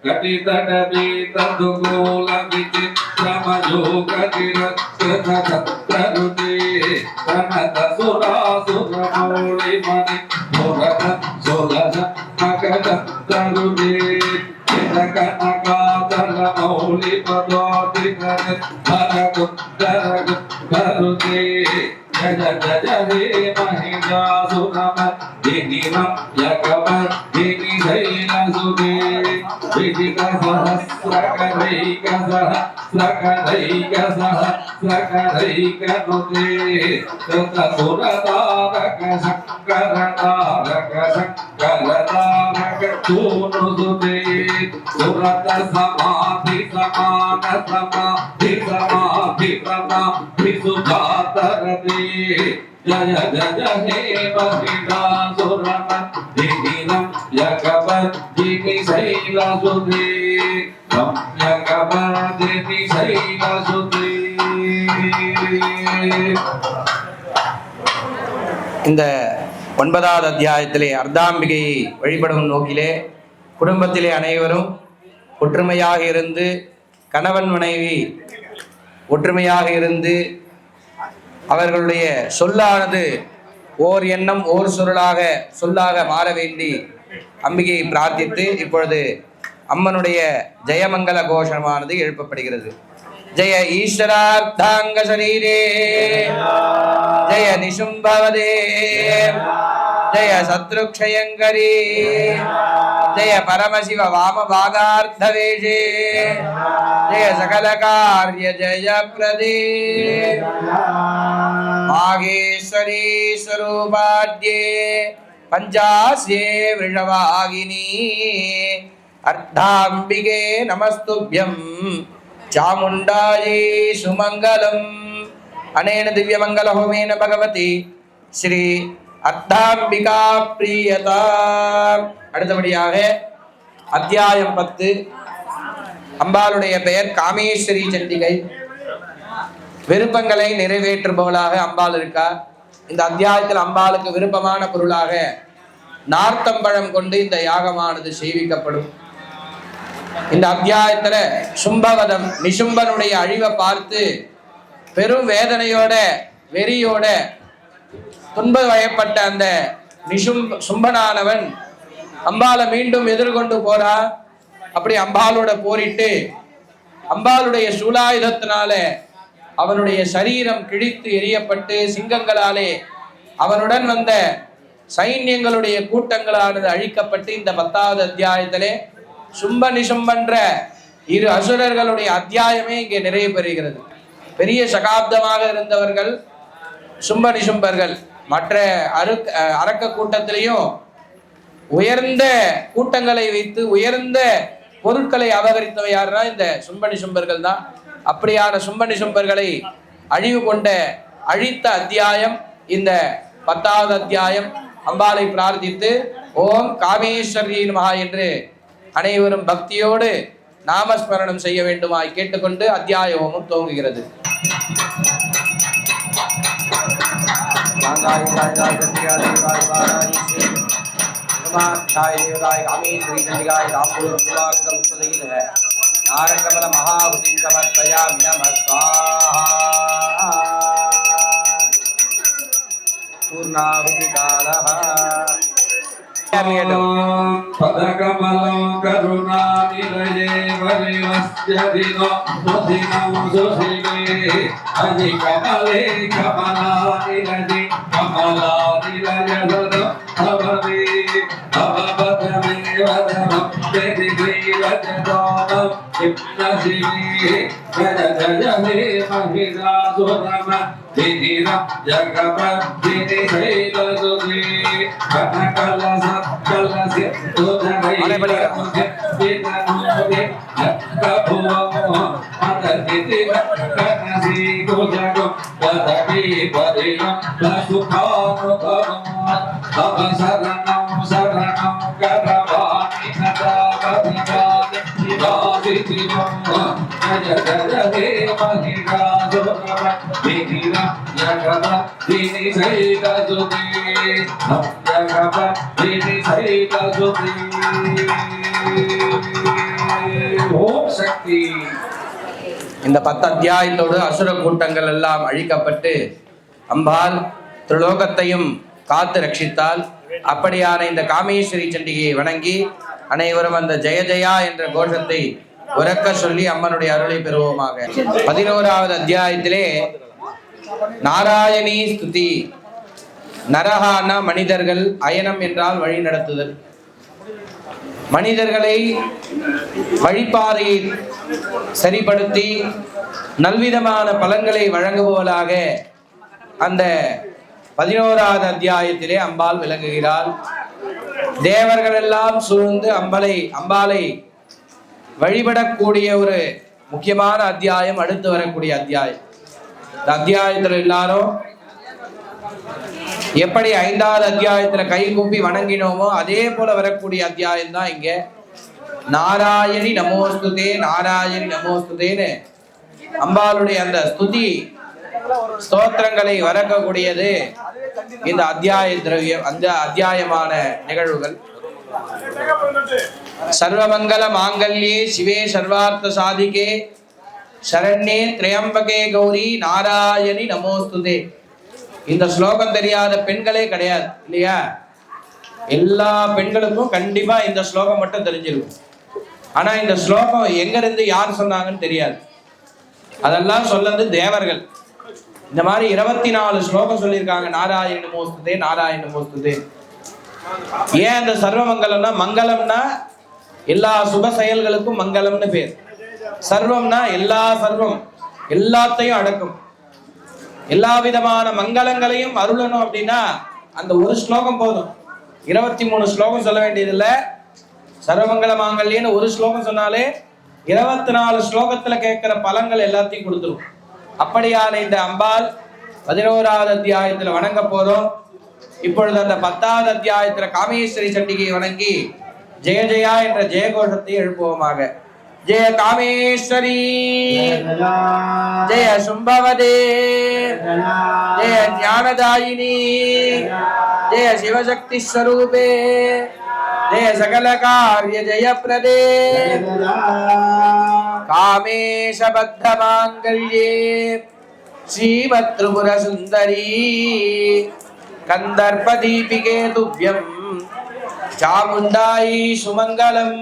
कटितटपीतदुकूल विचित्रमयोगतिरत्नतरुते प्रणतसुरासुरमौलिमणि पुरत सुलभ मकरतरुते चिरकनकादलमौलिपदोतिकरे भरगुद्धरगुद्धरुते जय जय हे महिषासुरमर्दिनीं यकमर्दिनी शैलसुते विजितसहस्रकदैकसहस्रकदैकसहस्रकदैकनुते कृतसुरतारक शङ्करतारक शङ्करतारक सूनुसुते सुरत समाधि समान समाधि समाधि समाधि सुजातरते जय जय हे महिषासुरमर्दिनीं यकमर्दिनी शैलसुते यकमर्दिनी शैलसुते. இந்த 9வது அத்தியாயத்திலே அர்த்தாம்பிகையை வழிபடும் நோக்கிலே குடும்பத்திலே அனைவரும் ஒற்றுமையாக இருந்து கணவன் மனைவி ஒற்றுமையாக இருந்து அவர்களுடைய சொல்லானது ஓர் எண்ணம் ஓர் சொல்லாக மாற வேண்டி அம்பிகையை பிரார்த்தித்து இப்பொழுது அம்மனுடைய ஜெயமங்கல கோஷமானது எழுப்பப்படுகிறது. ஜெய ஈஸ்வரார்த்தாங்க சரீரே ஜெய நிசும்பவதே ஜெய சத்ருக்ஷயங்கரி ஜெய பரமசிவ வாமபாகார்த்தவேஷே ஜெய சகல காரிய ஜெய பிரதே மாகேஸ்வரி ஸ்வரூபாத்யே பஞ்சாஸ்யே விருஷவாகினி அர்த்தாம்பிகே நமஸ்துப்யம் சாமுண்டாயை சுமங்கலம். அனேன திவ்யமங்கல ஹோமேன பகவதி ஸ்ரீ அர்த்தாம்பிகா பிரியதா. அடுத்தபடியாக அத்தியாயம் 10. அம்பாளுடைய பெயர் காமேஸ்வரி சண்டிகை. விருப்பங்களை நிறைவேற்றுபவளாக அம்பாள் இருக்கா. இந்த அத்தியாயத்தில் அம்பாளுக்கு விருப்பமான பொருளாக நார்த்தம்பழம் கொண்டு இந்த யாகமானது செய்விக்கப்படும். இந்த அத்தியாயத்துல சும்பவதம் நிசும்பனுடைய அழிவை பார்த்து பெரும் வேதனையோட வெறியோட துன்ப வயப்பட்ட அந்த சும்பனானவன் அம்பாளை மீண்டும் எதிர்கொண்டு போறா. அப்படி அம்பாளோட போரிட்டு அம்பாளுடைய சூலாயுதத்தினால அவனுடைய சரீரம் கிழித்து எரியப்பட்டு சிங்கங்களாலே அவனுடன் வந்த சைன்யங்களுடைய கூட்டங்களானது அழிக்கப்பட்டு இந்த 10வது அத்தியாயத்திலே சும்ப நிசும்பன்ற இரு அசுரர்களுடைய அத்தியாயமே இங்கே நிறைவு பெறுகிறது. பெரிய சகாப்தமாக இருந்தவர்கள் சும்ப நிசும்பர்கள். மற்ற அரக்க கூட்டத்திலையும் உயர்ந்த கூட்டங்களை வைத்து உயர்ந்த பொருட்களை அபகரித்தவை யாருன்னா இந்த சும்ப நிசும்பர்கள் தான். அப்படியான சும்ப நிசும்பர்களை அழிவு கொண்ட அழித்த அத்தியாயம் இந்த 10வது அத்தியாயம். அம்பாளை பிரார்த்தித்து ஓம் காமேஸ்வரி நமஹ என்று அனைவரும் பக்தியோடு நாமஸ்மரணம் செய்ய வேண்டுமாய் கேட்டுக்கொண்டு அத்தியாய ஹோமம் துவங்குகிறது. நாரகமல மகாபுதி சமர்ப்பயாமி நமஸ்வாஹா. பூர்ணாவதி காலஹ. பதகமலம் கருணாநிலயே வரிவஸ்யதினோ சுதினம் சுசிலே அதி கமலே கமலாநிலயே கமலாநிலயதனம் அவவே அவபதமே வதனம் வெதிகிரீவஜதோனம் இப்னசிவே ஜய ஜய ஹே மகிஷாசுரமர்தினீம் ஜகமர்தினி சைலசுதே கனகலச கலசி துதனை விதனுதே கபுவமோ மததிதி கனசி குஜகு பதவி பரிலம் லசுகானுபவம் அவசரணம் சரணம் கரவாணி நதாபதிவாதி சிவாதிதிவம் ஜய ஜய ஹே மகிஷாசுரமர்தினீம் ஜகமர்தினி சைலசுதே ஜகமர்தினி சைலசுதே. சக்தி. இந்த 10 அத்தியாயத்தோடு அசுர கூட்டங்கள் எல்லாம் அழிக்கப்பட்டு அம்பாள் திரிலோகத்தையும் காத்து ரட்சித்தால். அப்படியான இந்த காமேஸ்வரி சண்டிகையை வணங்கி அனைவரும் அந்த ஜெய ஜெயா என்ற கோஷத்தை உரக்க சொல்லி அம்மனுடைய அருளை பெறுவோமாக. 11வது அத்தியாயத்திலே நாராயணி ஸ்துதி. நரஹான மனிதர்கள், அயனம் என்றால் வழி நடத்துதல். மனிதர்களை வழிபாதையை சரிப்படுத்தி நல்விதமான பலன்களை வழங்குபவளாக அந்த 11வது அத்தியாயத்திலே அம்பாள் விளங்குகிறாள். தேவர்கள் எல்லாம் சூழ்ந்து அம்பாளை வழிபடக்கூடிய ஒரு முக்கியமான அத்தியாயம் அடுத்து வரக்கூடிய அத்தியாயம். இந்த அத்தியாயத்தில் எல்லாரும் எப்படி 5வது அத்தியாயத்துல கை கூப்பி வணங்கினோமோ அதே போல வரக்கூடிய அத்தியாயம் தான் இங்க. நாராயணி நமோஸ்துதே, நாராயணி நமோஸ்துதேன்னு அம்பாளுடைய அந்த ஸ்துதி ஸ்தோத்திரங்களை வரக்கூடியது இந்த அத்தியாய திரவியம், அந்த அத்தியாயமான நிகழ்வுகள். சர்வமங்கல மாங்கல்யே சிவே சர்வார்த்த சாதிகே சரண்யே திரையம்பகே கௌரி நாராயணி நமோஸ்துதே. இந்த ஸ்லோகம் தெரியாத பெண்களே கிடையாது இல்லையா? எல்லா பெண்களுக்கும் கண்டிப்பா இந்த ஸ்லோகம் மட்டும் தெரிஞ்சிருக்கும். ஆனா இந்த ஸ்லோகம் எங்க இருந்து யார் சொன்னாங்கன்னு தெரியாது. அதெல்லாம் சொல்லது தேவர்கள். இந்த மாதிரி 24 ஸ்லோகம் சொல்லியிருக்காங்க. நாராயண நமோஸ்துதே, நாராயண நமோஸ்துதே. ஏன் அந்த சர்வமங்கலம்னா, மங்களம்னா எல்லா சுப செயல்களுக்கும் மங்களம்னு பேர். சர்வம்னா எல்லா சர்வம், எல்லாத்தையும் அடக்கும். எல்லா விதமான மங்களங்களையும் அருளணும் அப்படின்னா அந்த ஒரு ஸ்லோகம் போதும். 23 ஸ்லோகம் சொல்ல வேண்டியதில்லை. சர்வமங்கல மாங்கல்யன்னு ஒரு ஸ்லோகம் சொன்னாலே 24 ஸ்லோகத்துல கேட்கிற பலன்கள் எல்லாத்தையும் கொடுத்துரும். அப்படியான இந்த அம்பாள் 11வது அத்தியாயத்துல வணங்க போறோம். இப்பொழுது அந்த 10வது அத்தியாயத்துல காமேஸ்வரி சண்டிகையை வணங்கி ஜெய ஜெயா என்ற ஜெயகோஷத்தை எழுப்புவோமாக. ஜெய காமேஸ்வரி, ஜெய சும்பவதே, ஜெய ஞானதாயினி, ஜெய சிவசக்தி ஸ்வரூபே, ஜெய சகல காரிய ஜெயப்ரதே, காமேஷ பத்த மாங்கல்யே ஸ்ரீமத் திரிபுர சுந்தரி கந்தர்ப்ப தீபிகே துப்யம் சாமுண்டாயி சுமங்கலம்.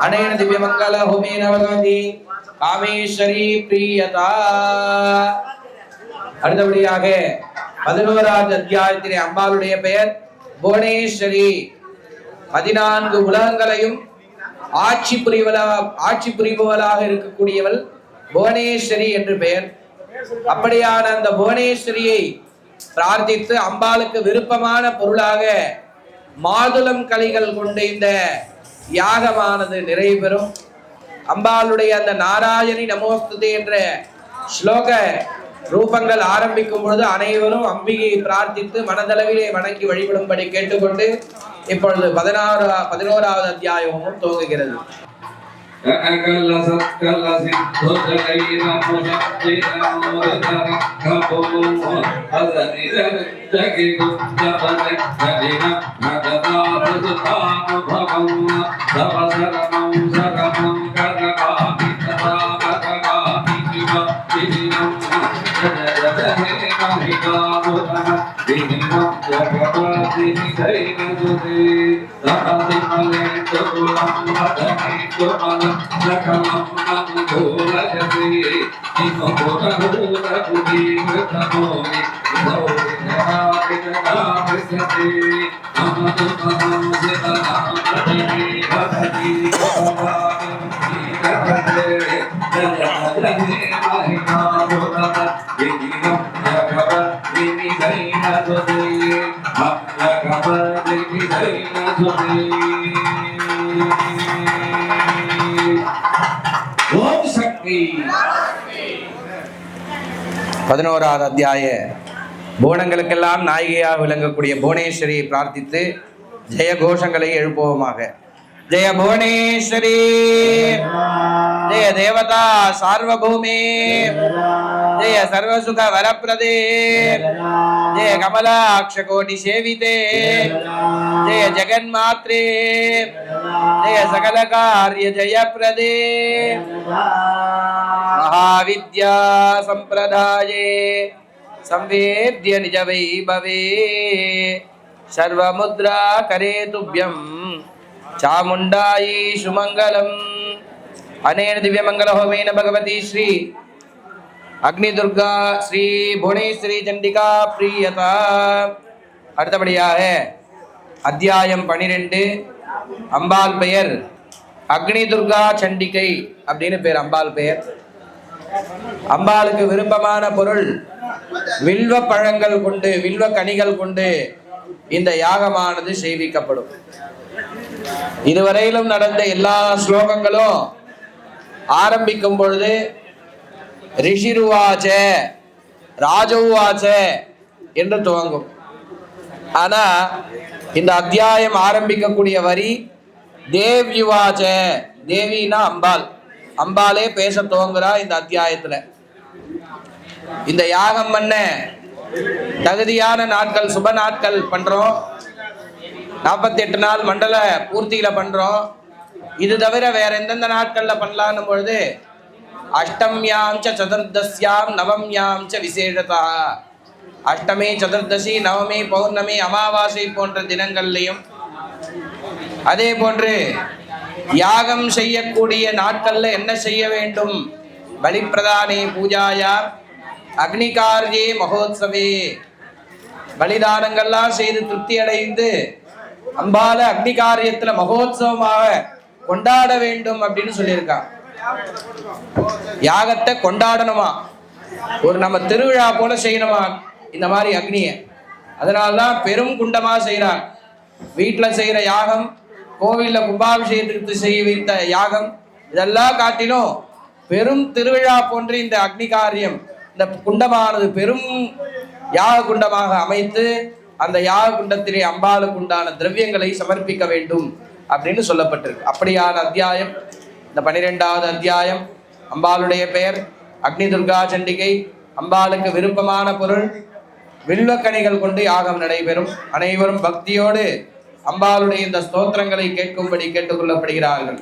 அனேன திவ்ய மங்கள ஹோமேன பகவதி காமேஸ்வரி பிரியதா. அடுத்தபடியாக 11வது அத்தியாயத்திலே அம்பாளுடைய பெயர் புவனேஸ்வரி. 14 உலகங்களையும் ஆட்சி புரிபவளாக இருக்கக்கூடியவள் புவனேஸ்வரி என்று பெயர். அப்படியான அந்த புவனேஸ்வரியை பிரார்த்தித்து அம்பாளுக்கு விருப்பமான பொருளாக மாதுளம் கலிகள் கொண்டு இந்த யாகமானது நிறைவு பெறும். அம்பாளுடைய அந்த நாராயணி நமோஸ்துதே என்ற ஸ்லோக ரூபங்கள் ஆரம்பிக்கும் பொழுது அனைவரும் அம்பிகையை பிரார்த்தித்து மனதளவிலே வணங்கி வழிபடும்படி கேட்டுக்கொண்டு இப்பொழுது 11வது அத்தியாயமும் துவங்குகிறது. ஓம் சக்தி. 11வது அத்தியாய புவனங்களுக்கெல்லாம் நாயகியாக விளங்கக்கூடிய புவனேஸ்வரியை பிரார்த்தித்து ஜெய கோஷங்களை எழுப்புவோமாக. जय भुवनेश्वरी जय देवता सार्वभौमे जय सर्वसुख वरप्रदे जय कमलाक्ष कोटि सेविते जय जगन्मात्रे जय सकल कार्य जयप्रदे महाविद्या संप्रदाये संवेद्य निज वैभवे सर्वमुद्रा करे तुभ्यं चामुंडाई सुमंगलम अनेन दिव्यमंगल होमेन भगवती श्री अग्निदुर्गा श्री भुवनेश्वरी चंडिका प्रियता அடுத்தபடியாக அத்தியாயம் 12 அம்பாள் பெயர் அக்னி துர்கா சண்டிகை அப்படின்னு பேர் அம்பாள் பெயர். அம்பாளுக்கு விருப்பமான பொருள் வில்வ பழங்கள் கொண்டு வில்வ கனிகள் கொண்டு இந்த யாகமானது செய்விக்கப்படும். இதுவரையிலும் நடந்த எல்லா ஸ்லோகங்களும் ஆரம்பிக்கும் பொழுது ரிஷிருவாச்ச ராஜவுவாச்ச என்று துவங்கும். ஆனா இந்த அத்தியாயம் ஆரம்பிக்கக்கூடிய வரி தேவ்யுவாச்ச, தேவினா அம்பாள், அம்பாளே பேச துவங்குறா இந்த அத்தியாயத்துல. இந்த யாகம் பண்ண தகுதியான நாட்கள் சுப நாட்கள் பண்றோம். 48 நாள் மண்டல பூர்த்தியில பண்றோம். இது தவிர வேற எந்தெந்த நாட்கள்ல பண்ணலான்னும் பொழுது அஷ்டம்யாம் ச சதுர்தஸ்யாம் நவம்யாம் ச விசேஷதா, அஷ்டமி சதுர்தசி நவமி பௌர்ணமி அமாவாசை போன்ற தினங்கள்லையும், அதே போன்று யாகம் செய்யக்கூடிய நாட்கள்ல என்ன செய்ய வேண்டும், பலிப்பிரதானே பூஜாயா அக்னிகார்யே மகோத்சவே, பலிதானங்கள்லாம் செய்து திருப்தி அடைந்து அம்பால அக்னி காரியத்துல மகோத்சவமாக கொண்டாட வேண்டும் அப்படின்னு சொல்லியிருக்கான். யாகத்தை கொண்டாடணுமா, ஒரு நம்ம திருவிழா போல செய்யணுமா இந்த மாதிரி அக்னிய. அதனால்தான் பெரும் குண்டமா செய்யறாங்க. வீட்டுல செய்யற யாகம், கோவில்ல கும்பாபிஷேகத்துக்கு செய்ய வைத்த யாகம், இதெல்லாம் காட்டிலும் பெரும் திருவிழா போன்று இந்த அக்னி காரியம், இந்த குண்டமானது பெரும் யாக குண்டமாக அமைத்து அந்த யாக குண்டத்திலே அம்பாளுக்கு உண்டான திரவியங்களை சமர்ப்பிக்க வேண்டும் அப்படின்னு சொல்லப்பட்டிருக்கு. அப்படியான அத்தியாயம் இந்த 12வது அத்தியாயம். அம்பாளுடைய பெயர் அக்னி துர்கா சண்டிகை. அம்பாளுக்கு விருப்பமான பொருள் வில்வக்கணிகள் கொண்டு யாகம் நடைபெறும். அனைவரும் பக்தியோடு அம்பாளுடைய இந்த ஸ்தோத்திரங்களை கேட்கும்படி கேட்டுக்கொள்ளப்படுகிறார்கள்.